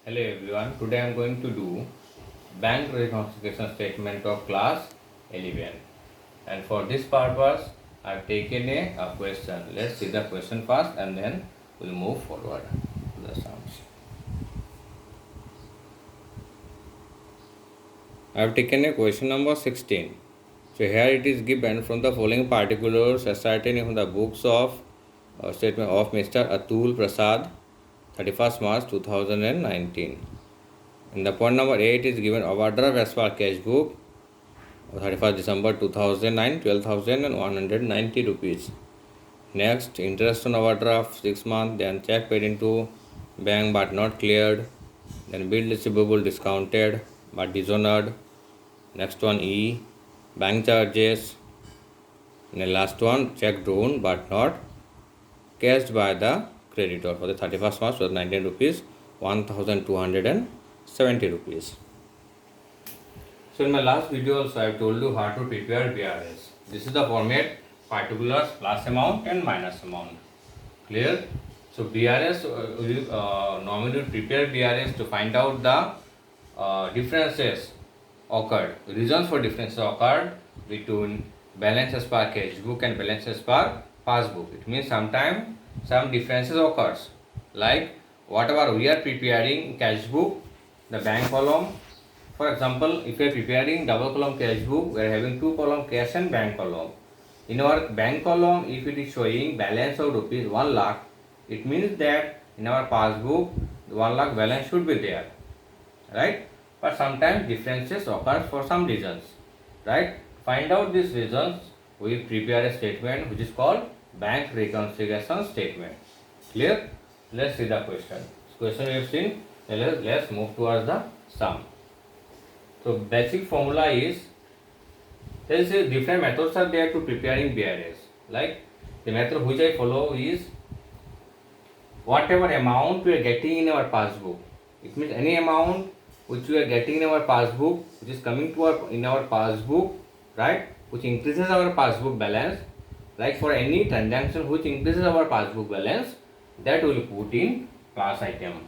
Hello everyone, today I am going to do bank reconciliation statement of class 11, and for this purpose I have taken a question. Let's see the question first and then we'll move forward to the sums. I have taken a question number 16. So here it is given from the following particulars ascertained from the books of statement of Mr. Atul Prasad 31st March 2019. In the point number 8 is given overdraft as per cash book 31st December 2009 12,190 rupees. Next, interest on overdraft 6 months, then check paid into bank but not cleared, then bill receivable discounted but dishonored. Next one E, bank charges. And the last one, check drawn but not cashed by the creditor for the 31st March 2019 rupees 1,270 rupees. So in my last video also I have told you how to prepare BRS. This is the format: particulars, plus amount and minus amount. Clear? So BRS normally prepare BRS to find out the differences occurred, reasons for differences occurred between balance as per cash book and balance as per passbook. It means sometimes some differences occurs, like whatever we are preparing cash book, the bank column. For example, if we are preparing double column cash book, we are having two column cash and bank column. In our bank column, if it is showing balance of rupees 1 lakh, it means that in our passbook 1 lakh balance should be there, right? But sometimes differences occur for some reasons, right? Find out these reasons, we prepare a statement which is called bank reconciliation statement. Clear? Let's see the question. Question we have seen. Let's move towards the sum. So basic formula is, there is different methods are there to preparing BRS. Like the method which I follow is, whatever amount we are getting in our passbook, it means any amount which we are getting in our passbook, which is coming to our passbook, right, which increases our passbook balance. Like for any transaction which increases our passbook balance, that will put in plus item.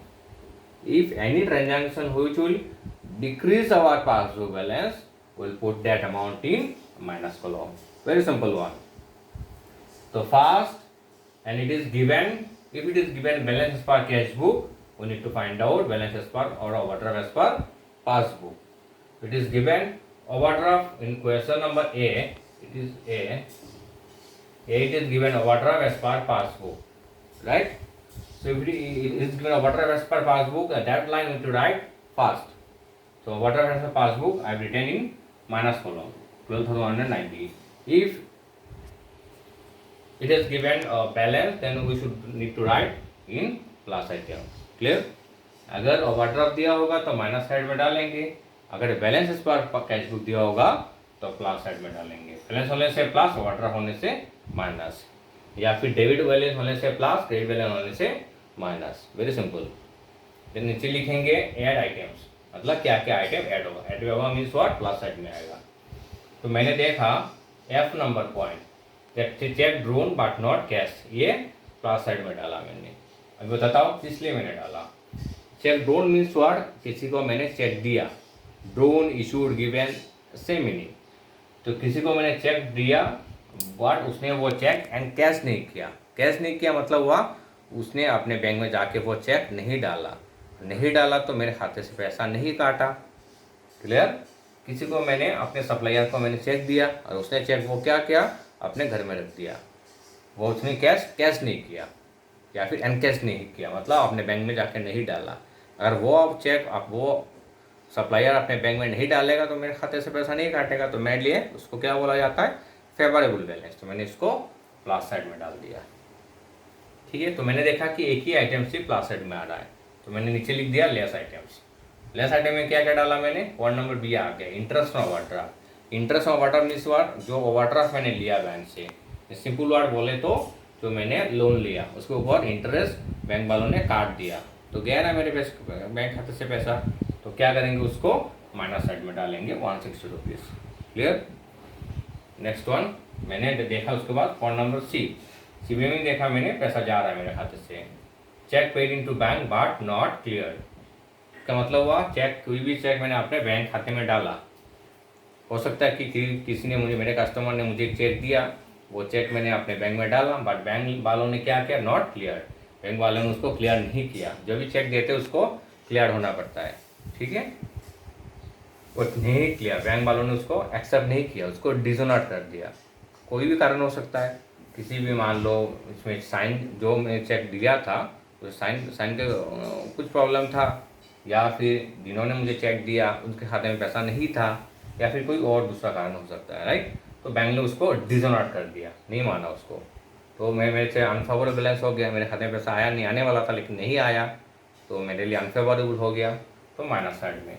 If any transaction which will decrease our passbook balance, we'll put that amount in minus column. Very simple one. So first, and it is given, if it is given balance as per cash book, we need to find out balance as per or overdraft as per passbook. It is given overdraft in question number A. It is A. It is given overdraft as per passbook, right? So if it is given overdraft as per passbook, that line we need to write first. So overdraft as per passbook, I have written in minus column 12,190. If it is given balance, then we should need to write in plus item. Clear? अगर overdraft दिया होगा तो minus side में डालेंगे, अगर balance इस पर cash book दिया होगा तो प्लस साइड में डालेंगे. बैलेंस होने से प्लस, ओवरड्राफ्ट होने से माइनस, या फिर डेबिट बैलेंस होने से प्लस, क्रेडिट बैलेंस होने से माइनस. Very simple. फिर नीचे लिखेंगे ऐड आइटम्स, मतलब क्या क्या आइटम ऐड होगा. ऐड होगा मीन्स व्हाट, प्लस साइड में आएगा. तो मैंने देखा F number point, cheque drawn but not cash, ये प्लस साइड में डाला मैंने. अभी बताता हूँ इसलिए मैंने डाला. चेक ड्रोन मीन्स व्हाट, किसी को मैंने चेक दिया. Drone, issued, given, same meaning. तो किसी को मैंने चेक दिया बट उसने वो चेक एंड कैश नहीं किया. कैश नहीं किया मतलब हुआ उसने अपने बैंक में जाके वो चेक नहीं डाला. नहीं डाला तो मेरे खाते से पैसा नहीं काटा. क्लियर? किसी को मैंने, अपने सप्लायर को मैंने चेक दिया और उसने चेक वो क्या किया, अपने घर में रख दिया. वो उसने कैश नहीं किया या फिर एनकैश नहीं किया, मतलब अपने बैंक में जाके नहीं डाला. अगर वो चेक वो सप्लायर अपने बैंक में नहीं डालेगा तो मेरे खाते से पैसा नहीं काटेगा. तो मेरे लिए उसको क्या बोला जाता है, फेवरेबल बैलेंस. तो मैंने इसको प्लस साइड में डाल दिया. ठीक है. तो मैंने देखा कि एक ही आइटम से प्लस साइड में आ रहा है, तो मैंने नीचे लिख दिया लेस आइटम्स. लेस आइटम में क्या क्या डाला मैंने, पॉइंट नंबर बी आ गया, interest on overdraft. Interest on overdraft means what, जो ओवरड्राफ्ट मैंने लिया बैंक से, सिंपल वर्ड बोले तो जो मैंने लोन लिया उसके ऊपर इंटरेस्ट बैंक वालों ने काट दिया, तो गया ना मेरे बैंक खाते से पैसा. तो क्या करेंगे, उसको माइनस साइड में डालेंगे 160 रुपीज़. क्लियर? नेक्स्ट वन मैंने देखा, उसके बाद पॉइंट नंबर सी में भी देखा मैंने पैसा जा रहा है मेरे खाते से. Cheque paid into bank but not clear. का मतलब हुआ चेक, कोई भी चेक मैंने अपने बैंक खाते में डाला, हो सकता है कि किसी ने मुझे, मेरे कस्टमर ने मुझे एक चेक दिया, वो चेक मैंने अपने बैंक में डाला, बट बैंक वालों ने क्या किया, नॉट क्लियर, बैंक वालों ने उसको क्लियर नहीं किया। जो भी चेक देते उसको क्लियर होना पड़ता है, ठीक है। वो नहीं क्लियर, बैंक वालों ने उसको एक्सेप्ट नहीं किया, उसको डिसऑनर कर दिया। कोई भी कारण हो सकता है, किसी भी, मान लो इसमें साइन, जो मैंने चेक दिया था उस साइन साइन के कुछ प्रॉब्लम था, या फिर जिन्होंने मुझे चेक दिया उनके खाते में पैसा नहीं था, या फिर कोई और दूसरा कारण हो सकता है, राइट। तो बैंक ने उसको डिसऑनर कर दिया, नहीं माना उसको, तो मेरे से अनफेवरेबल बैलेंस हो गया, मेरे खाते में पैसा आया नहीं, आने वाला था लेकिन नहीं आया, तो मेरे लिए अनफेवरेबल हो गया, तो माइनस साइड में।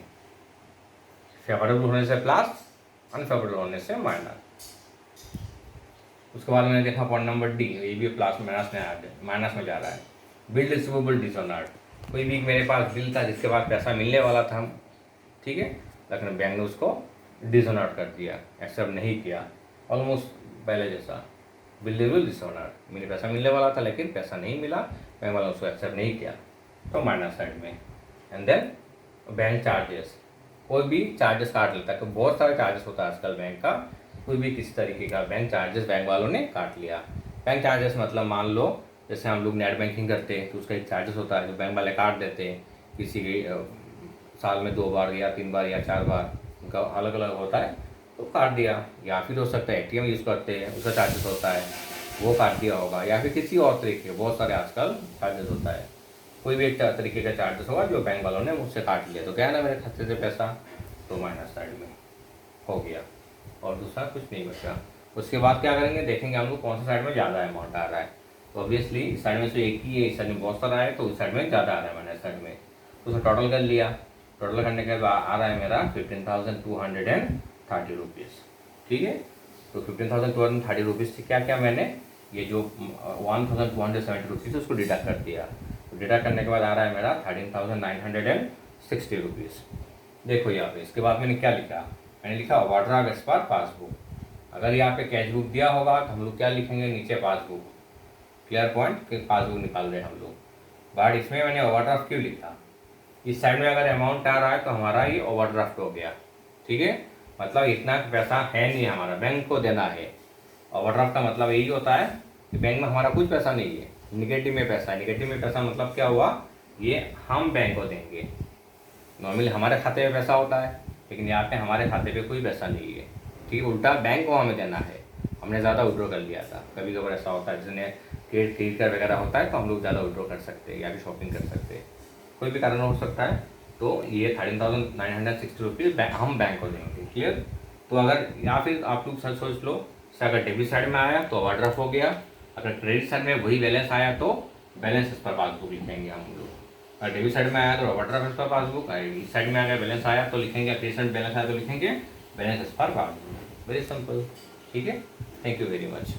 फेवरेबल होने से प्लस, अनफेवरेबल होने से माइनस। उसके बाद मैंने देखा पॉइंट नंबर डी, ये भी प्लस माइनस में जा रहा है। बिल रिसीवेबल डिसऑनर्ड, कोई भी मेरे पास बिल था जिसके बाद पैसा मिलने वाला था, ठीक है, लेकिन बैंक ने उसको डिसऑनर्ड कर दिया, एक्सेप्ट नहीं किया, ऑलमोस्ट पहले जैसा, बिल रिसीवेबल डिसऑनर्ड, मुझे पैसा मिलने वाला था लेकिन पैसा नहीं मिला, बैंक वाला उसको एक्सेप्ट नहीं किया, तो माइनस साइड में। एंड देन बैंक चार्जेस, कोई भी चार्जेस काट लेता है, तो बहुत सारे चार्जेस होता है आजकल बैंक का, कोई भी किसी तरीके का बैंक चार्जेस बैंक वालों ने काट लिया। बैंक चार्जेस मतलब मान लो जैसे हम लोग नेट बैंकिंग करते हैं तो उसका एक चार्जेस होता है जो बैंक वाले काट देते हैं, किसी के साल में 2 बार या 3 बार या 4 बार, उनका अलग अलग होता है, तो काट दिया। या फिर हो सकता है ATM यूज़ करते हैं, उसका चार्जेस होता है, वो काट दिया होगा, या फिर किसी और तरीके, बहुत सारे आजकल चार्जेस होता है, कोई भी एक तरीके का चार्जेस होगा जो बैंक वालों ने मुझसे काट लिया, तो क्या है ना मेरे खाते से पैसा, तो माइनस साइड में हो गया, और दूसरा कुछ नहीं बचा। उसके बाद क्या करेंगे, देखेंगे हम लोग कौन सा साइड में ज़्यादा अमाउंट आ रहा है, तो ऑब्वियसली इस साइड में से एक ही है, इस साइड में बहुत सारा है, तो उस साइड में ज़्यादा आ रहा है माइनस साइड में, तो उसे टोटल कर लिया, टोटल करने के बाद आ रहा है मेरा 15,230 रुपीज़, ठीक है। तो 15,230 रुपीज़ से क्या क्या मैंने, ये जो 1,270 रुपीज़ उसको डिडक्ट कर दिया, तो डिडक्ट करने के बाद आ रहा है मेरा 13,960 रुपीज़। देखो यहाँ पे, इसके बाद मैंने क्या लिखा, मैंने लिखा ओवरड्राफ्ट एज पर पासबुक। अगर यहाँ पे कैश बुक दिया होगा तो हम लोग क्या लिखेंगे, नीचे पासबुक, क्लियर पॉइंट कि पासबुक निकाल रहे हैं हम लोग, बट इसमें मैंने ओवरड्राफ्ट क्यों लिखा, इस साइड में अगर अमाउंट आ रहा है तो हमारा ये ओवरड्राफ्ट हो गया, ठीक है, मतलब इतना पैसा है नहीं हमारा, बैंक को देना है। ओवरड्राफ्ट का मतलब यही होता है कि बैंक में हमारा कुछ पैसा नहीं है, निगेटिव में पैसा है, निगेटिव में पैसा मतलब क्या हुआ, ये हम बैंक को देंगे। नॉर्मली हमारे खाते में पैसा होता है, लेकिन यहाँ पे हमारे खाते पे कोई पैसा नहीं है, ठीक है, उल्टा बैंक को हमें देना है, हमने ज़्यादा विड्रॉ कर लिया था, कभी कभार ऐसा होता है, जिसने क्रेडिट कार्ड वगैरह होता है तो हम लोग ज़्यादा विड्रॉ कर सकते हैं या फिर शॉपिंग कर सकते हैं, कोई भी कारण हो सकता है, तो ये 13,960 रुपीज़ हम बैंक को देंगे, क्लियर। तो अगर, या फिर आप लोग सच सोच लो, अगर डेबिट साइड में आया तो ओवरड्राफ्ट हो गया, अगर क्रेडिट साइड में वही बैलेंस आया तो बैलेंस इस पर पासबुक लिखेंगे हम लोग, अगर डेबिट साइड में आया तो ओवरड्राफ्ट इस पर पासबुक, इस साइड में अगर बैलेंस आया तो लिखेंगे, क्रेडिट बैलेंस आया तो लिखेंगे बैलेंस इस पर पासबुक, वेरी सिंपल, ठीक है। Thank you very much.